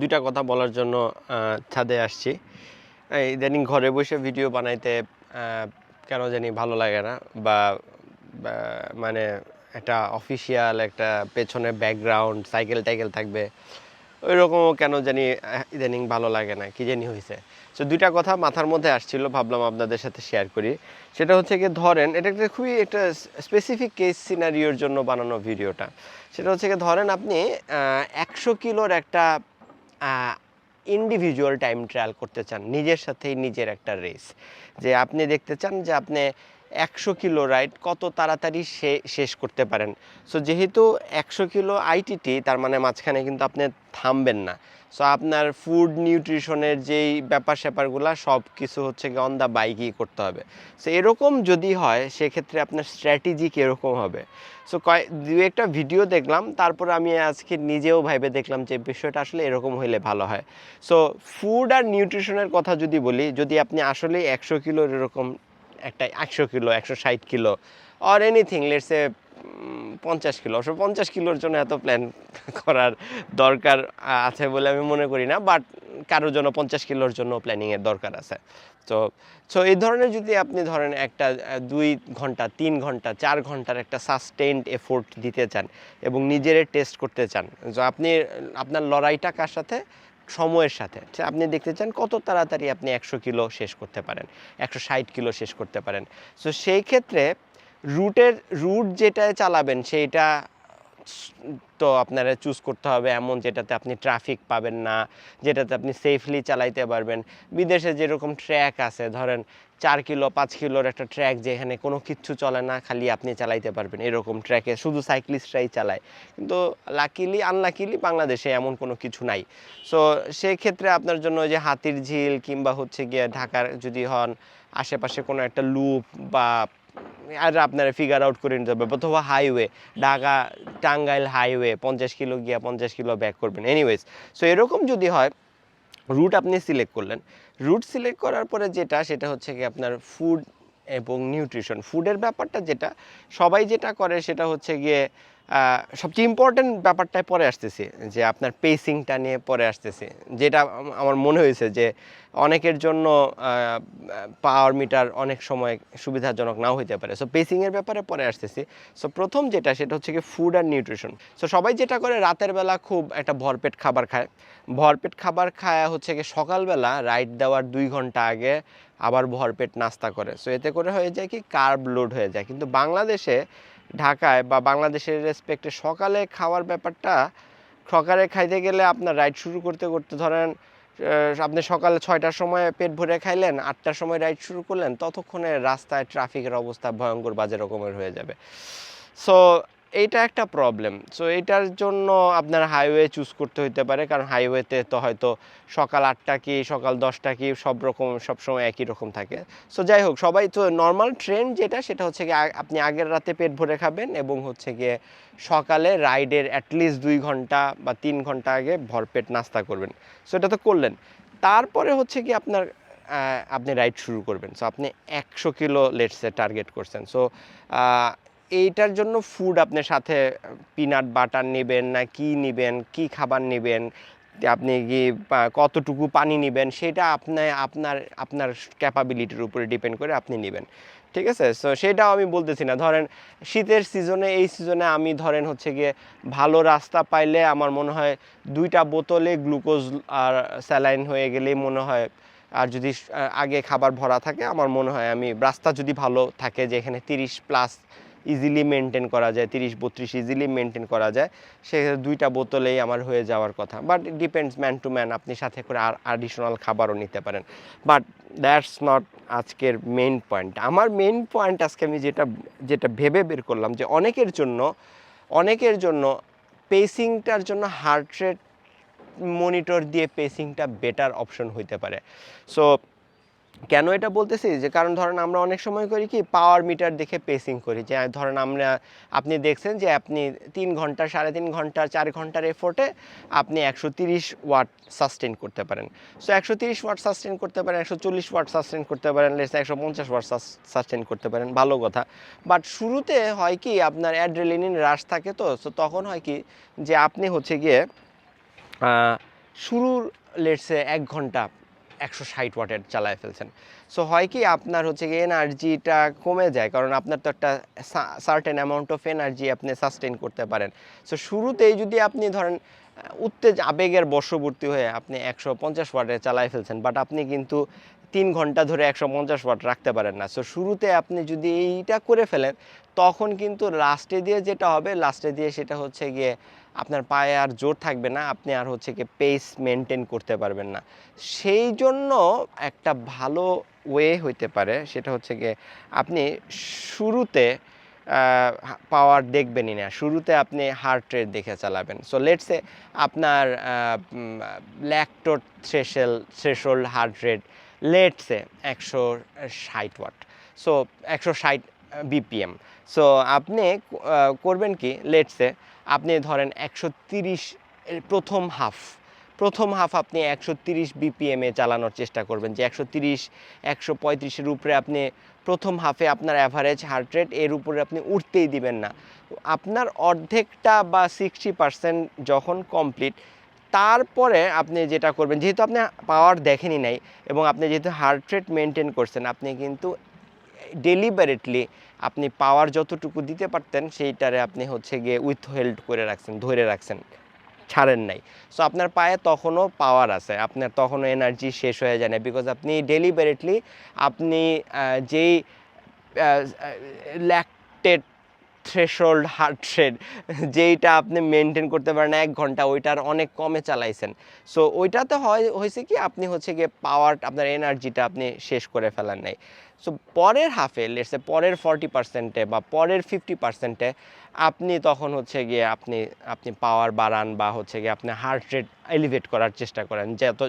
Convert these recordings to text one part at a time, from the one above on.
দুইটা কথা বলার জন্য ছাদে আসছি। ইদানিং ঘরে বসে ভিডিও বানাইতে কেন জানি ভালো লাগে না, বা বা মানে একটা অফিসিয়াল একটা পেছনে ব্যাকগ্রাউন্ড সাইকেল টাইকেল থাকবে, ওই রকমও কেন জানি ইদানিং ভালো লাগে না, কি জানি হয়েছে। সো দুইটা কথা মাথার মধ্যে আসছিল, ভাবলাম আপনাদের সাথে শেয়ার করি। সেটা হচ্ছে কি, ধরেন এটা একটা খুবই একটা স্পেসিফিক কেস সিনারিওর জন্য বানানো ভিডিওটা। সেটা হচ্ছে কি, ধরেন আপনি 100 কিলোর একটা ইন্ডিভিজুয়াল টাইম ট্রায়াল করতে চান, নিজের সাথেই নিজের একটা রেস, যে আপনি দেখতে চান যে আপনি 100 কিলো রাইড কত তাড়াতাড়ি শেষ করতে পারেন। সো যেহেতু 100 কিলো আইটিটি, তার মানে মাঝখানে কিন্তু আপনি থামবেন না। সো আপনার ফুড নিউট্রিশনের যেই ব্যাপার স্যাপারগুলো সব কিছু হচ্ছে গিয়ে অন দ্য বাইকই করতে হবে। সো এরকম যদি হয়, সেক্ষেত্রে আপনার স্ট্র্যাটেজি কীরকম হবে। সো দু একটা ভিডিও দেখলাম, তারপর আমি আজকে নিজেও ভাইবে দেখলাম যে বিষয়টা আসলে এরকম হইলে ভালো হয়। সো ফুড আর নিউট্রিশনের কথা যদি বলি, যদি আপনি আসলে 100 কিলোর এরকম একটা 100 kilo 160 kilo or anything, let's say 50 kilo, অবশ্য 50 কিলোর জন্য এত প্ল্যান করার দরকার আছে বলে আমি মনে করি না, বাট কারোর জন্য 50 কিলোর জন্য প্ল্যানিংয়ের দরকার আছে। তো সো এই ধরনের যদি আপনি ধরেন একটা 2 ঘন্টা 3 ঘন্টা 4 ঘন্টার একটা সাস্টেইনড এফোর্ট দিতে চান এবং নিজেরে টেস্ট করতে চান, যে আপনি আপনার লড়াইটা কার সাথে, সময়ের সাথে, আপনি দেখতে চান কত তাড়াতাড়ি আপনি 100 কিলো শেষ করতে পারেন, 160 কিলো শেষ করতে পারেন। সো সেই ক্ষেত্রে রুট যেটায় চালাবেন সেইটা তো আপনারা চুজ করতে হবে এমন যেটাতে আপনি ট্রাফিক পাবেন না, যেটাতে আপনি সেফলি চালাইতে পারবেন। বিদেশে যেরকম ট্র্যাক আছে, ধরেন 4 কিলো 5 কিলোর একটা ট্র্যাক, যেখানে কোনো কিচ্ছু চলে না, খালি আপনি চালাইতে পারবেন, এরকম ট্র্যাকে শুধু সাইক্লিস্টরাই চালায়। কিন্তু লাকিলি আনলাকিলি বাংলাদেশে এমন কোনো কিছু নাই। সো সেই ক্ষেত্রে আপনার জন্য ওই যে হাতির ঝিল কিংবা হচ্ছে গিয়ে ঢাকার যদি হন আশেপাশে কোনো একটা লুপ, বা আর আপনারা ফিগার আউট করে নিতে হবে, অথবা highway, Dhaka Tangail highway 50 kilo গিয়া 50 কিলো ব্যাক করবেন। এনিওয়েজ, সো এরকম যদি হয়, রুট আপনি সিলেক্ট করলেন। রুট সিলেক্ট করার পরে যেটা, সেটা হচ্ছে কি আপনার ফুড এবং নিউট্রিশন। ফুডের ব্যাপারটা যেটা সবাই যেটা করে, সেটা হচ্ছে গিয়ে সবচেয়ে ইম্পর্টেন্ট ব্যাপারটায় পরে আসতেছি, যে আপনার পেসিংটা নিয়ে পরে আসতেছি, যেটা আমার মনে হয়েছে যে অনেকের জন্য পাওয়ার মিটার অনেক সময় সুবিধাজনক নাও হইতে পারে। সো পেসিংয়ের ব্যাপারে পরে আসতেছি। সো প্রথম যেটা, সেটা হচ্ছে কি ফুড আর নিউট্রিশন। সো সবাই যেটা করে, রাতের বেলা খুব একটা ভরপেট খাবার খায়। ভরপেট খাবার খায় হচ্ছে কি সকালবেলা রাইড দেওয়ার 2 ঘন্টা আগে আবার ভরপেট নাস্তা করে। সো এতে করে হয়ে যায় কি, কার্ব লোড হয়ে যায়। কিন্তু বাংলাদেশে, ঢাকায় বা বাংলাদেশের রেসপেক্টে সকালে খাওয়ার ব্যাপারটা, সকালে খাইতে গেলে আপনার রাইড শুরু করতে করতে ধরেন আপনি সকালে 6টার সময় পেট ভরে খাইলেন, 8টার সময় রাইড শুরু করলেন, ততক্ষণে রাস্তায় ট্রাফিকের অবস্থা ভয়ঙ্কর বাজে রকমের হয়ে যাবে। সো এইটা একটা প্রবলেম। সো এইটার জন্য আপনার হাইওয়ে চুজ করতে হইতে পারে, কারণ হাইওয়েতে তো হয়তো সকাল 8টা কি সকাল 10টা কি সব রকম সবসময় একই রকম থাকে। সো যাই হোক, সবাই তো নর্মাল ট্রেন্ড যেটা, সেটা হচ্ছে গিয়ে আপনি আগের রাতে পেট ভরে খাবেন এবং হচ্ছে গিয়ে সকালে রাইডের অ্যাটলিস্ট 2 ঘন্টা বা 3 ঘন্টা আগে ভরপেট নাস্তা করবেন। সো এটা তো করলেন। তারপরে হচ্ছে কি আপনার আপনি রাইড শুরু করবেন। সো আপনি 100 কিলো লেটসে টার্গেট করছেন। সো এইটার জন্য ফুড আপনার সাথে পিনাট বাটার নেবেন না কি নেবেন, কি খাবার নেবেন, আপনি কি কতটুকু পানি নেবেন, সেটা আপনার আপনার ক্যাপাবিলিটির উপরে ডিপেন্ড করে আপনি নেবেন। ঠিক আছে? সো সেটাও আমি বলতেছি না। ধরেন শীতের সিজনে, এই সিজনে আমি ধরেন হচ্ছে গিয়ে ভালো রাস্তা পাইলে আমার মনে হয় 2টা বোতলে গ্লুকোজ আর স্যালাইন হয়ে গেলেই মনে হয়। আর যদি আগে খাবার ভরা থাকে, আমার মনে হয় আমি, রাস্তা যদি ভালো থাকে, যে এখানে 30+ ইজিলি মেনটেন করা যায়, 30-32 ইজিলি মেনটেন করা যায়, সেক্ষেত্রে 2টা বোতলেই আমার হয়ে যাওয়ার কথা। But depends man to man, আপনি সাথে করে আর অ্যাডিশনাল খাবারও নিতে পারেন। বাট দ্যাটস নট আজকের মেইন পয়েন্ট। আমার মেইন পয়েন্ট আজকে আমি যেটা যেটা ভেবে বের করলাম, যে অনেকের জন্য পেসিংটার জন্য হার্ট রেট মনিটর দিয়ে পেসিংটা বেটার অপশন হইতে পারে। সো কেন এটা বলতেছি, যে কারণ ধরেন আমরা অনেক সময় করি কি, পাওয়ার মিটার দেখে পেসিং করি, যে ধরেন আপনি দেখছেন যে আপনি 3 ঘন্টা 3.5 ঘন্টা 4 ঘন্টার এফোর্টে আপনি 130 ওয়াট সাস্টেন করতে পারেন। সো 130 ওয়াট সাস্টেন করতে পারেন, 140 ওয়াট সাস্টেন করতে পারেন, লেটস 150 ওয়াট সাস্টেন করতে পারেন, ভালো কথা। বাট শুরুতে হয় কি, আপনার অ্যাড্রেনালিন রাশ থাকে, তো সো তখন হয় কি, যে আপনি হচ্ছে গিয়ে শুরুর লেটসে 1 ঘন্টা 160 ওয়াটের চালায় ফেলছেন। সো হয় কি আপনার হচ্ছে গিয়ে এনার্জিটা কমে যায়, কারণ আপনার তো একটা সার্টেন অ্যামাউন্ট অফ এনার্জি আপনি সাস্টেইন করতে পারেন। সো শুরুতেই যদি আপনি ধরেন আবেগের বশবর্তী হয়ে আপনি 150 ওয়াটে চালায় ফেলছেন, বাট আপনি কিন্তু 3 ঘন্টা ধরে 150 ওয়াট রাখতে পারেন না। সো শুরুতে আপনি যদি এইটা করে ফেলেন, তখন কিন্তু লাস্টে দিয়ে যেটা হবে, লাস্টে দিয়ে সেটা হচ্ছে গিয়ে আপনার পায়ে আর জোর থাকবে না, আপনি আর হচ্ছে গিয়ে পেস মেনটেন করতে পারবেন না। সেই জন্য একটা ভালো ওয়ে হইতে পারে, সেটা হচ্ছে গিয়ে আপনি শুরুতে পাওয়ার দেখবেনই না, শুরুতে আপনি হার্ট রেট দেখে চালাবেন। সো লেটসে আপনার ল্যাকটোর threshold heart rate let's say 160 watt, so 160 BPM. So আপনি করবেন কি, লেটসে আপনি ধরেন 130 প্রথম হাফ আপনি 130 বিপিএমে চালানোর চেষ্টা করবেন, যে 130 135-এর উপরে আপনি প্রথম হাফে আপনার অ্যাভারেজ হার্ট রেট, এর উপরে আপনি উঠতেই দিবেন না। আপনার অর্ধেকটা বা 60% যখন কমপ্লিট, তারপরে আপনি যেটা করবেন, যেহেতু আপনি পাওয়ার দেখেনি নাই এবং আপনি যেহেতু হার্ট রেট মেনটেন করছেন, আপনি কিন্তু ডেলিবারেটলি আপনি পাওয়ার যতটুকু দিতে পারতেন সেইটারে আপনি হচ্ছে গিয়ে উইথহেল্ড করে রাখছেন, ধরে রাখছেন, ছাড়েন নাই। সো আপনার পায়ে তখনও পাওয়ার আছে, আপনার তখনও এনার্জি শেষ হয়ে যায় না, বিকজ আপনি ডেলিবারেটলি আপনি যেই ল্যাকটেড থ্রেশোল্ড হার্ট রেট যেইটা আপনি মেনটেন করতে পারেন 1 ঘন্টা, ওইটার অনেক কমে চালাইছেন। সো ওইটাতে হয়েছে কি, আপনি হচ্ছে গিয়ে পাওয়ার, আপনার এনার্জিটা আপনি শেষ করে ফেলার নাই। সো পরের হাফে, লেটসে পরের 40%-এ বা পরের 50%-এ আপনি তখন হচ্ছে গিয়ে আপনি পাওয়ার বাড়ান, বা হচ্ছে গিয়ে আপনি হার্ট রেট এলিভেট করার চেষ্টা করেন। যত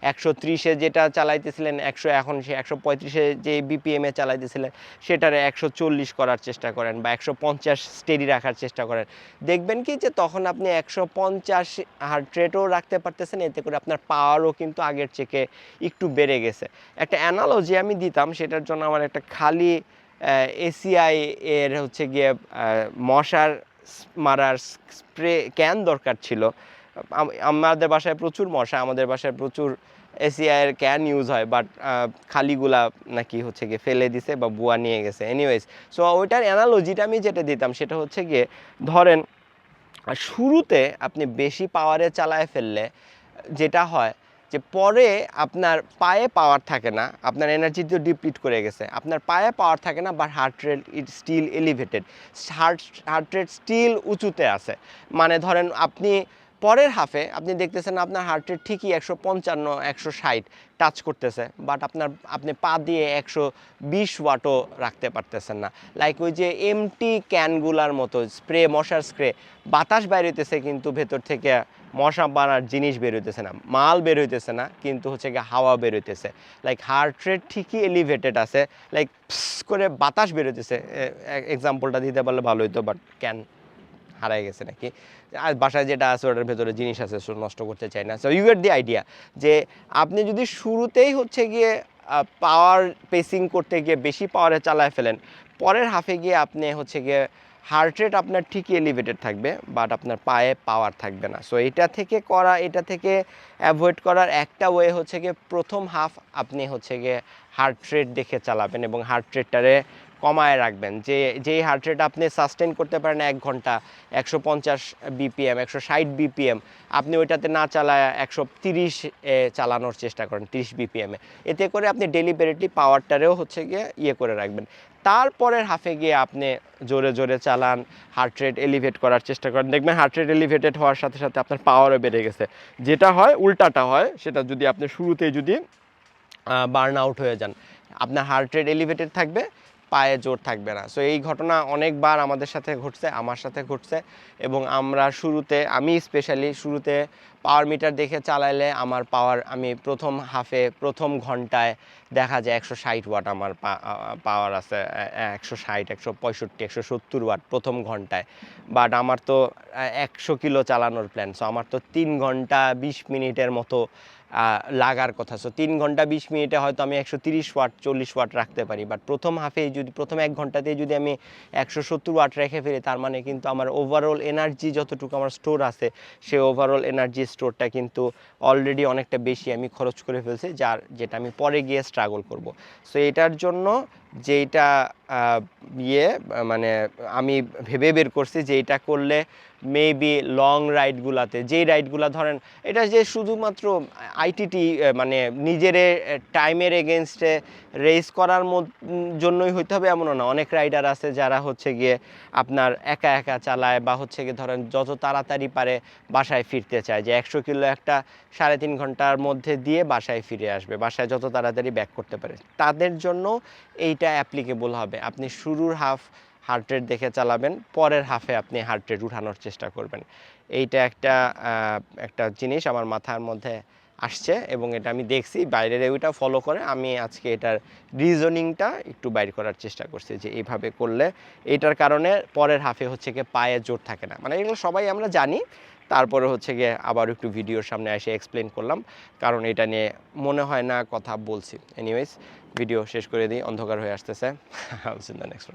130-এ যেটা চালাইতেছিলেন, এখন সে 135-এ যে বিপিএমে চালাইতেছিলেন, সেটারে 140 করার চেষ্টা করেন, বা 150 স্টেডি রাখার চেষ্টা করেন। দেখবেন কি যে তখন আপনি 150 হার্ট রেটও রাখতে পারতেছেন, এতে করে আপনার পাওয়ারও কিন্তু আগের থেকে একটু বেড়ে গেছে। একটা অ্যানালজি আমি দিতাম, সেটার জন্য আমার একটা খালি এসিআই এর হচ্ছে গিয়ে মশার মারার স্প্রে ক্যান দরকার ছিল। আমাদের বাসায় প্রচুর মশা, আমাদের বাসায় প্রচুর এসিআইয়ের ক্যান ইউজ হয়, বাট খালিগুলা নাকি হচ্ছে গিয়ে ফেলে দিছে বা বুয়া নিয়ে গেছে। এনিওয়েজ, সো ওইটার অ্যানালজিটা আমি যেটা দিতাম, সেটা হচ্ছে গিয়ে ধরেন শুরুতে আপনি বেশি পাওয়ারে চালায় ফেললে যেটা হয়, যে পরে আপনার পায়ে পাওয়ার থাকে না, আপনার এনার্জি তো ডিপ্লিট করে গেছে, আপনার পায়ে পাওয়ার থাকে না, but heart rate it still elevated, heart rate still উঁচুতে আছে। মানে ধরেন আপনি পরের হাফে আপনি দেখতেছেন আপনার হার্ট রেট ঠিকই 155 160 টাচ করতেছে, বাট আপনি পা দিয়ে 120 ওয়াটও রাখতে পারতেছেন না। লাইক ওই যে এমটি ক্যানগুলার মতো স্প্রে, মশার স্প্রে, বাতাস বাইর হইতেছে কিন্তু ভেতর থেকে মশা মারার জিনিস বের হইতেছে না, মাল বের হইতেছে না, কিন্তু হচ্ছে গিয়ে হাওয়া বের হইতেছে। লাইক হার্ট রেট ঠিকই এলিভেটেড আছে, লাইক করে বাতাস বের হইতেছে। এক্সাম্পলটা দিতে পারলে ভালো হইতো, বাট ক্যান হারাই গেছে নাকি, আর বাসায় যেটা আছে ওটার ভেতরে জিনিস আছে, নষ্ট করতে চাই না। So you get the idea, যে আপনি যদি শুরুতেই হচ্ছে গিয়ে পাওয়ার পেসিং করতে গিয়ে বেশি পাওয়ারে চালায় ফেলেন, পরের হাফে গিয়ে আপনি হচ্ছে গিয়ে হার্ট রেট আপনার ঠিকই এলিভেটেড থাকবে, বাট আপনার পায়ে পাওয়ার থাকবে না। সো এটা থেকে অ্যাভয়েড করার একটা ওয়ে হচ্ছে গিয়ে প্রথম হাফ আপনি হচ্ছে গিয়ে হার্ট রেট দেখে চালাবেন, এবং হার্ট রেটটারে কমায় রাখবেন। যেই হার্ট রেট আপনি সাস্টেন করতে পারেন 1 ঘন্টা 150 বিপিএম 160 বিপিএম, আপনি ওইটাতে না চালায় 130 চালানোর চেষ্টা করেন, 30 বিপিএমে। এতে করে আপনি ডেলিবারেটলি পাওয়ারটারেও হচ্ছে গিয়ে করে রাখবেন। তারপরের হাফে গিয়ে আপনি জোরে জোরে চালান, হার্ট রেট এলিভেট করার চেষ্টা করেন, দেখবেন হার্ট রেট এলিভেটেড হওয়ার সাথে সাথে আপনার পাওয়ারও বেড়ে গেছে। যেটা হয় উল্টাটা হয়, সেটা যদি আপনি শুরুতেই যদি বার্ন আউট হয়ে যান, আপনার হার্ট রেট এলিভেটেড থাকবে, পায়ে জোর থাকবে না। সো এই ঘটনা অনেকবার আমাদের সাথে ঘটছে, আমার সাথে ঘটছে, এবং আমি স্পেশালি শুরুতে পাওয়ার মিটার দেখে চালাইলে আমার পাওয়ার, আমি প্রথম হাফে প্রথম ঘন্টায় দেখা যায় 160 ওয়াট আমার পাওয়ার আছে, 160 165 170 ওয়াট প্রথম ঘন্টায়। বাট আমার তো 100 কিলো চালানোর প্ল্যান, সো আমার তো 3 ঘন্টা 20 মিনিটের মতো লাগার কথা। সো 3 ঘন্টা 20 মিনিটে হয়তো আমি 130 ওয়াট 40 ওয়াট রাখতে পারি, বাট প্রথম 1 ঘন্টাতেই যদি আমি 170 ওয়াট রেখে ফেলি, তার মানে কিন্তু আমার ওভারঅল এনার্জি যতটুকু আমার স্টোর আছে, সে ওভারঅল এনার্জি স্টোরটা কিন্তু অলরেডি অনেকটা বেশি আমি খরচ করে ফেলছি, যেটা আমি পরে গিয়ে স্ট্রাগল করব। সো এটার জন্য যেইটা মানে আমি ভেবে বের করছি যে এটা করলে মেবি লং রাইডগুলাতে, যেই রাইডগুলা ধরেন এটা যে শুধুমাত্র আইটিটি মানে নিজের টাইমের এগেনস্টে রেস করার জন্যই হইতে হবে এমনও না। অনেক রাইডার আছে যারা হচ্ছে গিয়ে আপনার একা একা চালায় বা হচ্ছে গিয়ে ধরেন যত তাড়াতাড়ি পারে বাসায় ফিরতে চায়, যে 100 কিলো একটা 3.5 ঘন্টার মধ্যে দিয়ে বাসায় ফিরে আসবে, বাসায় যত তাড়াতাড়ি ব্যাক করতে পারে, তাদের জন্য এইটা অ্যাপ্লিকেবল হবে। আপনি শুরুর হাফ হার্ট রেট দেখে চালাবেন, পরের হাফে আপনি হার্ট রেট উঠানোর চেষ্টা করবেন। এইটা একটা জিনিস আমার মাথার মধ্যে আসছে এবং এটা আমি দেখছি বাইরের ওইটা ফলো করে আমি আজকে এটার রিজনিংটা একটু বাইর করার চেষ্টা করছি যে এইভাবে করলে এইটার কারণে পরের হাফে হচ্ছে গিয়ে পায়ে জোর থাকে না। মানে এগুলো সবাই আমরা জানি, তারপরে হচ্ছে গিয়ে আবার একটু ভিডিওর সামনে এসে এক্সপ্লেন করলাম, কারণ এটা নিয়ে মনে হয় না কথা বলছি। এনিওয়েজ ভিডিও শেষ করে দিই, অন্ধকার হয়ে আসতেছে। নেক্সট